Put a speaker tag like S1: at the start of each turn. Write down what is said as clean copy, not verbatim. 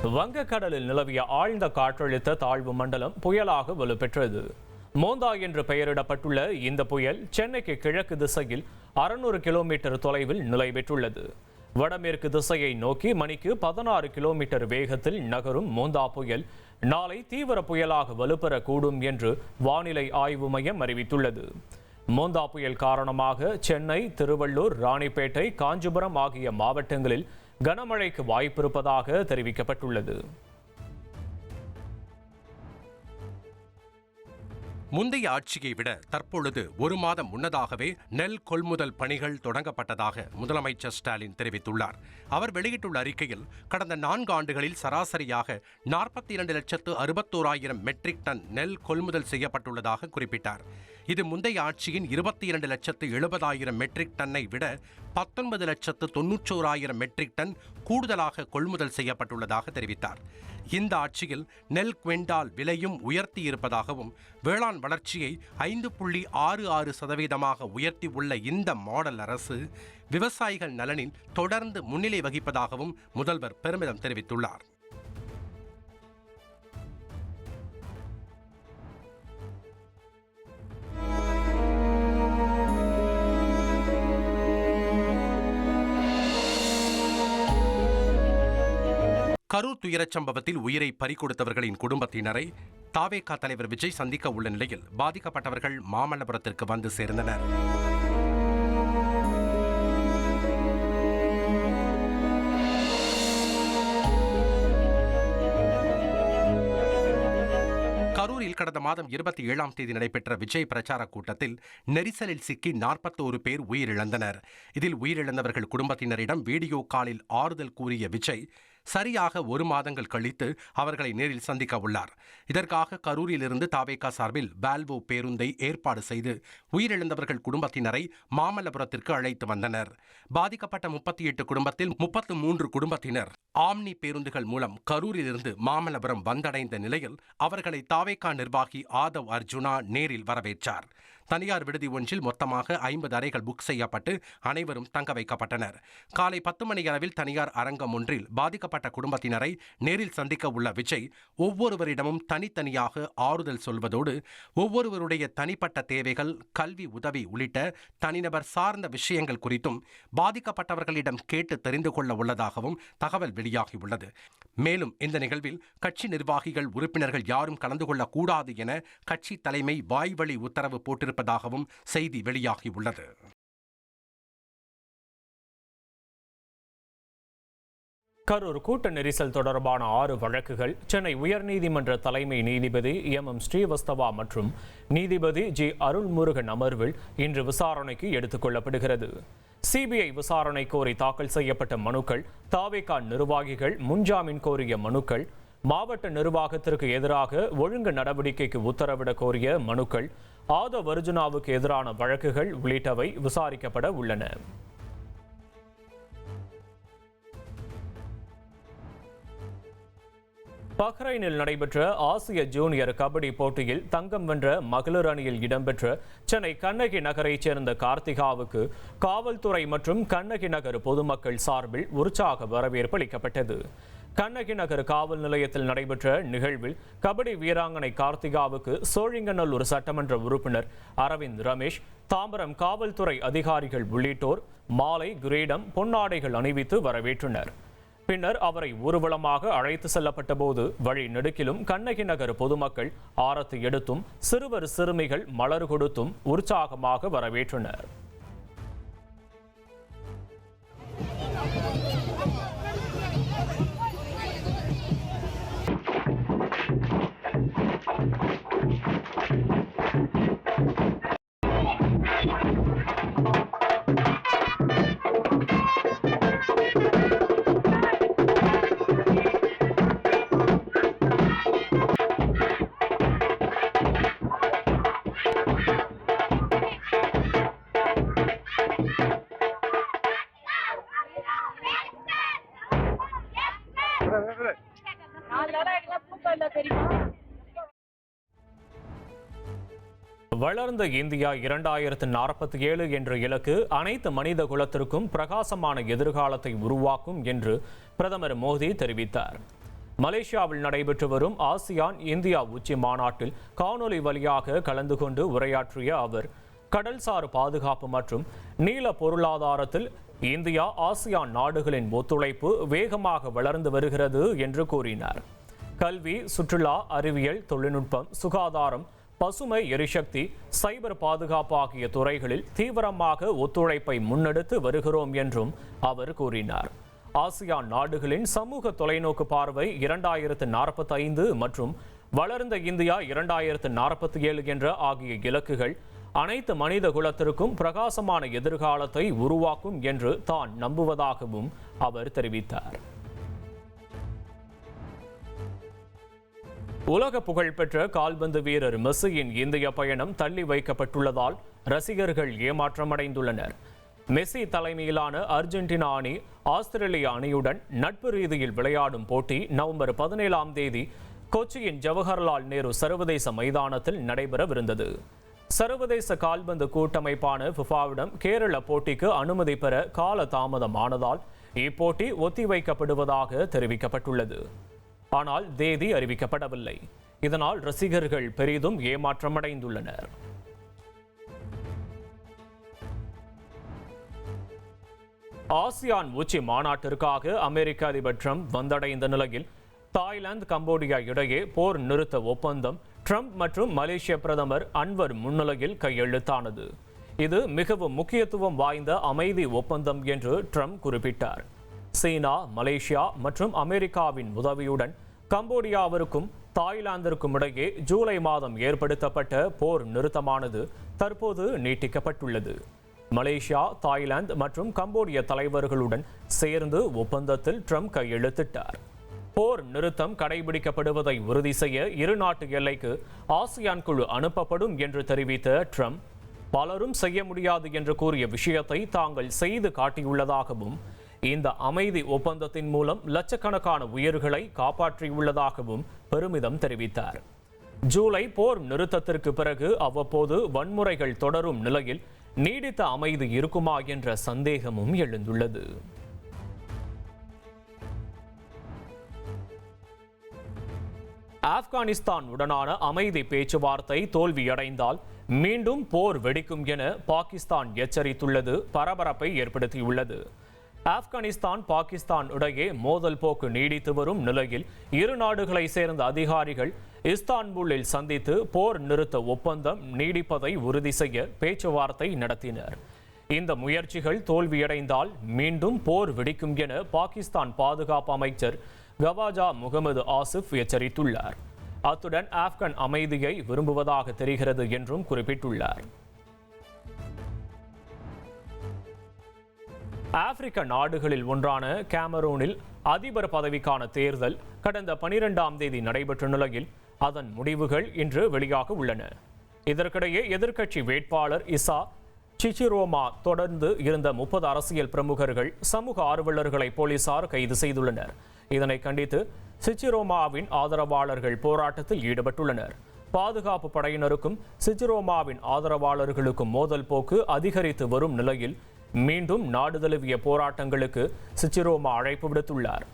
S1: வங்கக்கடலில் நிலவிய ஆழ்ந்த காற்றழுத்த தாழ்வு மண்டலம் புயலாக வலுப்பெற்றது. மோந்தா என்று பெயரிடப்பட்டுள்ள இந்த புயல் சென்னைக்கு கிழக்கு திசையில் 600 கிலோமீட்டர் தொலைவில் நிலை பெற்றுள்ளது. வடமேற்கு திசையை நோக்கி மணிக்கு 16 கிலோமீட்டர் வேகத்தில் நகரும் மோந்தா புயல் நாளை தீவிர புயலாக வலுப்பெறக்கூடும் என்று வானிலை ஆய்வு மையம் அறிவித்துள்ளது. மோந்தா புயல் காரணமாக சென்னை, திருவள்ளூர், ராணிப்பேட்டை, காஞ்சிபுரம் ஆகிய மாவட்டங்களில் கனமழைக்கு வாய்ப்பிருப்பதாக தெரிவிக்கப்பட்டுள்ளது.
S2: முந்தைய ஆட்சியை விட தற்பொழுது ஒரு மாதம் முன்னதாகவே நெல் கொள்முதல் பணிகள் தொடங்கப்பட்டதாக முதலமைச்சர் ஸ்டாலின் தெரிவித்துள்ளார். அவர் வெளியிட்டுள்ள அறிக்கையில் கடந்த 4 ஆண்டுகளில் சராசரியாக 42,61,000 மெட்ரிக் டன் நெல் கொள்முதல் செய்யப்பட்டுள்ளதாக குறிப்பிட்டார். இது முந்தைய ஆட்சியின் 22,70,000 மெட்ரிக் டன்னை விட 19,91,000 மெட்ரிக் டன் கூடுதலாக கொள்முதல் செய்யப்பட்டுள்ளதாக தெரிவித்தார். இந்த ஆட்சியில் நெல் குவிண்டால் விலையும் உயர்த்தியிருப்பதாகவும் வேளாண் வளர்ச்சியை 5.66% உயர்த்தியுள்ள இந்த மாடல் அரசு விவசாயிகள் நலனில் தொடர்ந்து முன்னிலை வகிப்பதாகவும் முதல்வர் பெருமிதம் தெரிவித்துள்ளார். கரூர் துயரச் சம்பவத்தில் உயிரை பறிகொடுத்தவர்களின் குடும்பத்தினரை தாவேகா தலைவர் விஜய் சந்திக்க உள்ள நிலையில் பாதிக்கப்பட்டவர்கள் மாமல்லபுரத்திற்கு வந்து சேர்ந்தனர். கரூரில் கடந்த மாதம் 27ஆம் தேதி நடைபெற்ற விஜய் பிரச்சார கூட்டத்தில் நெரிசலில் சிக்கி 41 பேர் உயிரிழந்தனர். இதில் உயிரிழந்தவர்கள் குடும்பத்தினரிடம் வீடியோ காலில் ஆறுதல் கூறிய விஜய் சரியாக 1 மாதங்கள் கழித்து அவர்களை நேரில் சந்திக்க உள்ளார். இதற்காக கரூரிலிருந்து தாவேகா சார்பில் வால்வோ பேருந்தை ஏற்பாடு செய்து உயிரிழந்தவர்கள் குடும்பத்தினரை மாமல்லபுரத்திற்கு அழைத்து வந்தனர். பாதிக்கப்பட்ட 38 குடும்பத்தில் 33 குடும்பத்தினர் ஆம்னி பேருந்துகள் மூலம் கரூரிலிருந்து மாமல்லபுரம் வந்தடைந்த நிலையில் அவர்களை தாவேகா நிர்வாகி ஆதவ் அர்ஜுனா நேரில் வரவேற்றார். தனியார் விடுதி ஒன்றில் மொத்தமாக 50 அறைகள் புக் செய்யப்பட்டு அனைவரும் தங்க வைக்கப்பட்டனர். காலை 10 மணி அளவில் தனியார் அரங்கம் ஒன்றில் பாதிக்கப்பட்ட குடும்பத்தினரை நேரில் சந்திக்க உள்ள விஜய் ஒவ்வொருவரிடமும் தனித்தனியாக ஆறுதல் சொல்வதோடு ஒவ்வொருவருடைய தனிப்பட்ட தேவைகள், கல்வி உதவி உள்ளிட்ட தனிநபர் சார்ந்த விஷயங்கள் குறித்தும் பாதிக்கப்பட்டவர்களிடம் கேட்டு தெரிந்து கொள்ள உள்ளதாகவும் தகவல் வெளியாகியுள்ளது. மேலும் இந்த நிகழ்வில் கட்சி நிர்வாகிகள், உறுப்பினர்கள் யாரும் கலந்து கொள்ளக்கூடாது என கட்சி தலைமை வாய்வழி உத்தரவு போட்டிருப்பதாகவும் செய்தி வெளியாகியுள்ளது.
S1: கரூர் கூட்ட நெரிசல் தொடர்பான 6 வழக்குகள் சென்னை உயர்நீதிமன்ற தலைமை நீதிபதி MM ஸ்ரீவஸ்தவா மற்றும் நீதிபதி G அருள்முருகன் அமர்வில் இன்று விசாரணைக்கு எடுத்துக் கொள்ளப்படுகிறது. CBI விசாரணை கோரி தாக்கல் செய்யப்பட்ட மனுக்கள், தாவேகா நிர்வாகிகள் முன்ஜாமீன் கோரிய மனுக்கள், மாவட்ட நிர்வாகத்திற்கு எதிராக ஒழுங்கு நடவடிக்கைக்கு உத்தரவிட கோரிய மனுக்கள், ஆதவ் அர்ஜுனாவுக்கு எதிரான வழக்குகள் உள்ளிட்டவை விசாரிக்கப்பட உள்ளன. பஹ்ரைனில் நடைபெற்ற ஆசிய ஜூனியர் கபடி போட்டியில் தங்கம் வென்ற மகளிர் அணியில் இடம்பெற்ற சென்னை கண்ணகி நகரைச் சேர்ந்த கார்த்திகாவுக்கு காவல்துறை மற்றும் கண்ணகி நகர் பொதுமக்கள் சார்பில் உற்சாக வரவேற்பு அளிக்கப்பட்டது. கண்ணகி நகர் காவல் நிலையத்தில் நடைபெற்ற நிகழ்வில் கபடி வீராங்கனை கார்த்திகாவுக்கு சோழிங்கநல்லூர் சட்டமன்ற உறுப்பினர் அரவிந்த் ரமேஷ், தாம்பரம் காவல்துறை அதிகாரிகள் உள்ளிட்டோர் மாலை, கிரீடம், பொன்னாடைகள் அணிவித்து வரவேற்றனர். பின்னர் அவரை ஊர்வலமாக அழைத்து செல்லப்பட்ட போது வழி நெடுக்கிலும் கண்ணகி நகர் பொதுமக்கள் ஆரத்தி எடுத்தும் சிறுவர் சிறுமிகள் மலர் கொடுத்தும் உற்சாகமாக வரவேற்றனர். வளர்ந்த இந்தியா 2047 என்ற இலக்கு அனைத்து மனித குலத்திற்கும் பிரகாசமான எதிர்காலத்தை உருவாக்கும் என்று பிரதமர் மோடி தெரிவித்தார். மலேசியாவில் நடைபெற்று வரும் ஆசியான் இந்தியா உச்சி மாநாட்டில் காணொலி வழியாக கலந்து கொண்டு உரையாற்றிய அவர் கடல்சார் பாதுகாப்பு மற்றும் நீல பொருளாதாரத்தில் இந்தியா ஆசியான் நாடுகளின் ஒத்துழைப்பு வேகமாக வளர்ந்து வருகிறது என்று கூறினார். கல்வி, சுற்றுலா, அறிவியல், தொழில்நுட்பம், சுகாதாரம், பசுமை எரிசக்தி, சைபர் பாதுகாப்பு ஆகிய துறைகளில் தீவிரமாக ஒத்துழைப்பை முன்னெடுத்து வருகிறோம் என்றும் அவர் கூறினார். ஆசியான் நாடுகளின் சமூக தொலைநோக்கு பார்வை 2045 மற்றும் வளர்ந்த இந்தியா 2047 என்ற ஆகிய இலக்குகள் அனைத்து மனித குலத்திற்கும் பிரகாசமான எதிர்காலத்தை உருவாக்கும் என்று தான் நம்புவதாகவும் அவர் தெரிவித்தார். உலக புகழ்பெற்ற கால்பந்து வீரர் மெஸ்ஸியின் இந்திய பயணம் தள்ளி வைக்கப்பட்டுள்ளதால் ரசிகர்கள் ஏமாற்றமடைந்துள்ளனர். மெஸ்ஸி தலைமையிலான அர்ஜென்டினா அணி ஆஸ்திரேலிய அணியுடன் நட்பு ரீதியில் விளையாடும் போட்டி நவம்பர் 17ஆம் தேதி கொச்சியின் ஜவஹர்லால் நேரு சர்வதேச மைதானத்தில் நடைபெறவிருந்தது. சர்வதேச கால்பந்து கூட்டமைப்பான ஃபிஃபாவிடம் கேரள போட்டிக்கு அனுமதி பெற கால தாமதமானதால் இப்போட்டி ஒத்திவைக்கப்படுவதாக தெரிவிக்கப்பட்டுள்ளது. ஆனால் தேதி அறிவிக்கப்படவில்லை. இதனால் ரசிகர்கள் பெரிதும் ஏமாற்றமடைந்துள்ளனர். ஆசியான் உச்சி மாநாட்டிற்காக அமெரிக்க அதிபர் ட்ரம்ப் வந்தடைந்த நிலையில் தாய்லாந்து, கம்போடியா இடையே போர் நிறுத்த ஒப்பந்தம் ட்ரம்ப் மற்றும் மலேசிய பிரதமர் அன்வர் முன்னிலையில் கையெழுத்தானது. இது மிகவும் முக்கியத்துவம் வாய்ந்த அமைதி ஒப்பந்தம் என்று ட்ரம்ப் குறிப்பிட்டார். சீனா, மலேசியா மற்றும் அமெரிக்காவின் உதவியுடன் கம்போடியாவிற்கும் தாய்லாந்திற்கும் இடையே ஜூலை மாதம் ஏற்படுத்தப்பட்ட போர் நிறுத்தமானது தற்போது நீட்டிக்கப்பட்டுள்ளது. மலேசியா, தாய்லாந்து மற்றும் கம்போடிய தலைவர்களுடன் சேர்ந்து ஒப்பந்தத்தில் ட்ரம்ப் கையெழுத்திட்டார். போர் நிறுத்தம் கடைபிடிக்கப்படுவதை உறுதி செய்ய இரு நாட்டு எல்லைக்கு ஆசியான் குழு அனுப்பப்படும் என்று தெரிவித்த ட்ரம்ப், பலரும் செய்ய முடியாது என்று கூறிய விஷயத்தை தாங்கள் செய்து காட்டியுள்ளதாகவும், இந்த அமைதி ஒப்பந்தத்தின் மூலம் லட்சக்கணக்கான உயிர்களை காப்பாற்றியுள்ளதாகவும் பெருமிதம் தெரிவித்தார். ஜூலை போர் நிறுத்தத்திற்கு பிறகு அவ்வப்போது வன்முறைகள் தொடரும் நிலையில் நீடித்த அமைதி இருக்குமா என்ற சந்தேகமும் எழுந்துள்ளது. ஆப்கானிஸ்தான் உடனான அமைதி பேச்சுவார்த்தை தோல்வியடைந்தால் மீண்டும் போர் வெடிக்கும் என பாகிஸ்தான் எச்சரித்துள்ளது பரபரப்பை ஏற்படுத்தியுள்ளது. ஆப்கானிஸ்தான், பாகிஸ்தான் இடையே மோதல் போக்கு நீடித்து வரும் நிலையில் இரு நாடுகளை சேர்ந்த அதிகாரிகள் இஸ்தான்புல்லில் சந்தித்து போர் நிறுத்த ஒப்பந்தம் நீடிப்பதை உறுதி செய்ய பேச்சுவார்த்தை நடத்தினர். இந்த முயற்சிகள் தோல்வியடைந்தால் மீண்டும் போர் வெடிக்கும் என பாகிஸ்தான் பாதுகாப்பு அமைச்சர் கவாஜா முகமது ஆசிப் எச்சரித்துள்ளார். அத்துடன் ஆப்கன் அமைதியை விரும்புவதாக தெரிகிறது என்றும் குறிப்பிட்டுள்ளார். ஆப்பிரிக்க நாடுகளில் ஒன்றான கேமரூனில் அதிபர் பதவிக்கான தேர்தல் கடந்த 12ஆம் தேதி நடைபெற்ற நிலையில் அதன் முடிவுகள் இன்று வெளியாக உள்ளன. இதற்கிடையே எதிர்க்கட்சி வேட்பாளர் இசா சிச்சிரோமா தொடர்ந்து இருந்த 30 அரசியல் பிரமுகர்கள், சமூக ஆர்வலர்களை போலீசார் கைது செய்துள்ளனர். இதனை கண்டித்து சிச்சிரோமாவின் ஆதரவாளர்கள் போராட்டத்தில் ஈடுபட்டுள்ளனர். பாதுகாப்பு படையினருக்கும் சிச்சிரோமாவின் ஆதரவாளர்களுக்கும் மோதல் போக்கு அதிகரித்து வரும் நிலையில் மீண்டும் நாடு தழுவிய போராட்டங்களுக்கு சிச்சிரோமா அழைப்பு விடுத்துள்ளார்.